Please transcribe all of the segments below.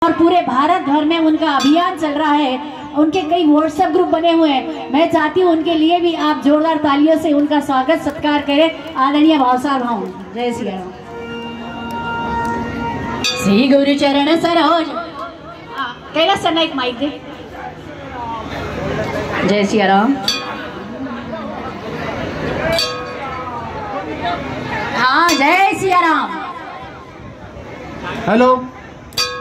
और पूरे भारत भर में उनका अभियान चल रहा है। उनके कई व्हाट्सएप ग्रुप बने हुए हैं। मैं चाहती हूँ उनके लिए भी आप जोरदार तालियों से उनका स्वागत सत्कार करें। आदरणीय भावसार भाव, जय श्री राम। श्री गुरु चरण सरोज। कैलाश सर एक माइक दे। जय श्री राम। हाँ, जय श्री राम। हेलो,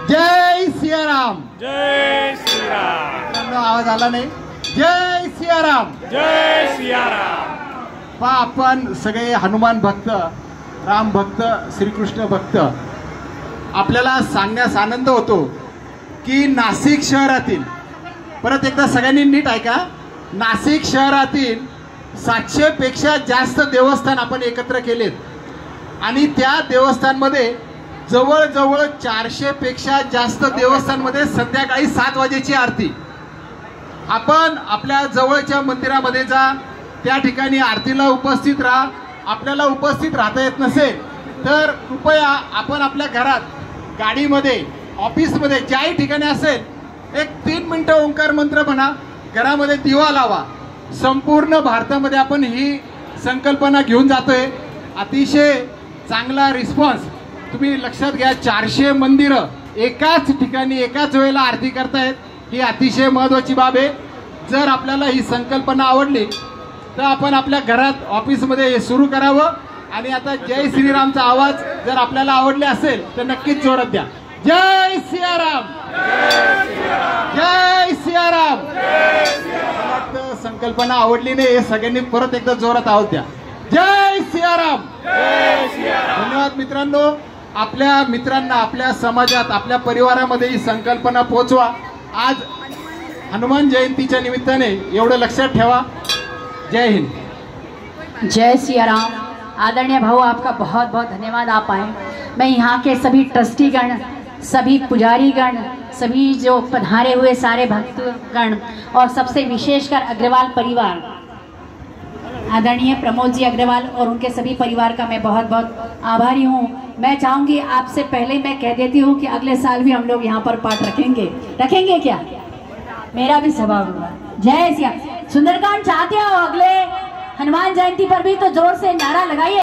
जय सियाराम। जय श्रीराम। आवाज आला नाही? जय सियाराम, जय सियाराम। पा आपण सगळे हनुमान भक्त, राम भक्त, श्रीकृष्ण भक्त, आपल्याला सांगण्यास आनंद होतो की नाशिक शहरातील, परत एकदा सगळ्यांनी नीट ऐका, नाशिक शहरातील 700 पेक्षा जास्त देवस्थान आपण एकत्र केलेत आणि त्या देवस्थानमध्ये जवळजवळ 400 पेक्षा जास्त देवस्थानमध्ये संध्याकाळी 7 वाजेची आरती। आपण आपल्या जवळच्या मंदिरामध्ये जा, त्या ठिकाणी आरतीला उपस्थित राहा। आपल्याला उपस्थित राहता येत नसेल तर कृपया आपण आपल्या घरात, गाडीमध्ये, ऑफिसमध्ये, ज्याही ठिकाणी असेल, एक 3 मिनिटं ओंकार मंत्र म्हणा, घरामध्ये दिवा लावा। संपूर्ण भारतामध्ये आपण ही संकल्पना घेऊन जातोय। अतिशय चांगला रिस्पॉन्स। तुम्ही लक्षात घ्या, 400 मंदिरं एकाच ठिकाणी एकाच वेळेला आरती करतायत, ही अतिशय महत्त्वाची बाब आहे। जर आपल्याला ही संकल्पना आवडली तर आपण आपल्या घरात, ऑफिसमध्ये हे सुरू करावं। आणि आता जय श्रीरामचा आवाज जर आपल्याला आवडले असेल तर नक्कीच जोरात द्या। जय सियाराम, जय सियाराम। संकल्पना आवडली नाही, हे सगळ्यांनी परत एकदा जोरात आवाज द्या। जय सियाराम। धन्यवाद मित्रांनो। आपल्या मित्रांना, आपल्या समाजात, आपल्या परिवारामध्ये ही संकल्पना पोहोचवा। आज हनुमान जयंतीच्या निमित्ताने एवढं लक्षात ठेवा। जय हिंद। जय सिया राम। आदरणीय भाऊ, आपका बहुत बहुत धन्यवाद, आप आए। मैं यहाँ के सभी ट्रस्टीगण, सभी पुजारीगण, सभी जो पधारे हुए सारे भक्तगण और सबसे विशेषकर अग्रवाल परिवार, आदरणीय प्रमोद जी अग्रवाल और उनके सभी परिवार का मैं बहुत बहुत आभारी हूँ। मैं चाहूँगी, आपसे पहले मैं कह देती हूँ कि अगले साल भी हम लोग यहाँ पर पाठ रखेंगे क्या? मेरा भी स्वभाव हुआ। जय सिया। सुंदरकांड चाहते हो अगले हनुमान जयंती पर भी तो जोर से नारा लगाइए।